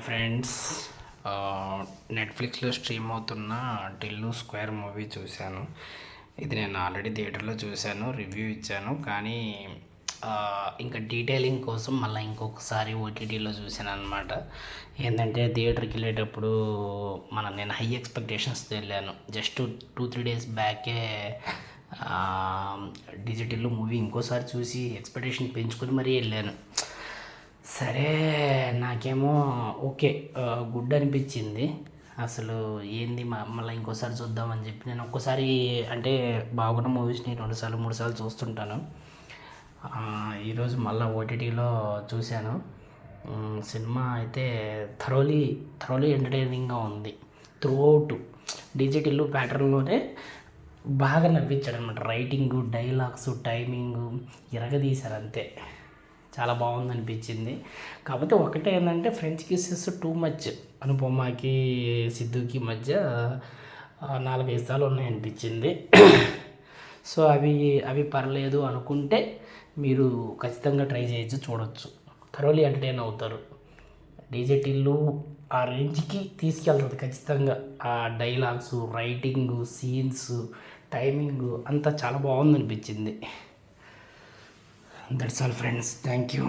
Friends, నెట్ఫ్లిక్స్లో stream అవుతున్న Tillu square movie చూశాను. ఇది నేను ఆల్రెడీ థియేటర్లో చూశాను, రివ్యూ ఇచ్చాను. కానీ ఇంకా డీటెయిలింగ్ కోసం మళ్ళీ ఇంకొకసారి ఓటీటీలో చూశాను అనమాట. ఏంటంటే థియేటర్కి వెళ్ళేటప్పుడు నేను హై ఎక్స్పెక్టేషన్స్తో వెళ్ళాను. జస్ట్ 2-3 డేస్ బ్యాకే డిజిటల్ మూవీ ఇంకోసారి చూసి ఎక్స్పెక్టేషన్ పెంచుకొని మరీ వెళ్ళాను. సరే, నాకేమో ఓకే, గుడ్ అనిపించింది. అసలు ఏంది మళ్ళీ ఇంకోసారి చూద్దామని చెప్పి నేను ఒక్కసారి అంటే బాగున్న మూవీస్ని 2-3 సార్లు చూస్తుంటాను. ఈరోజు మళ్ళీ ఓటీటీలో చూశాను. సినిమా అయితే థరోలీ ఎంటర్టైనింగ్గా ఉంది. త్రూ అవుట్ డిజిటల్ ప్యాటర్న్లోనే బాగా నవ్వించాడు అనమాట. రైటింగు, డైలాగ్స్, టైమింగు ఇరగదీశారు అంతే. చాలా బాగుంది అనిపించింది. కాకపోతే ఒకటే ఏంటంటే ఫ్రెంచ్ కిస్సెస్ టూ మచ్. అనుపమకి సిద్ధుకి మధ్య 4-5 సార్లు ఉన్నాయనిపించింది. సో అవి పర్లేదు అనుకుంటే మీరు ఖచ్చితంగా ట్రై చేయొచ్చు, చూడొచ్చు. థరోలీ ఎంటర్టైన్ అవుతారు. డిజిటల్ ఆ రేంజ్కి తీసుకెళ్తుంది ఖచ్చితంగా. ఆ డైలాగ్స్, రైటింగు, సీన్స్, టైమింగు అంతా చాలా బాగుంది అనిపించింది. That's all friends, thank you.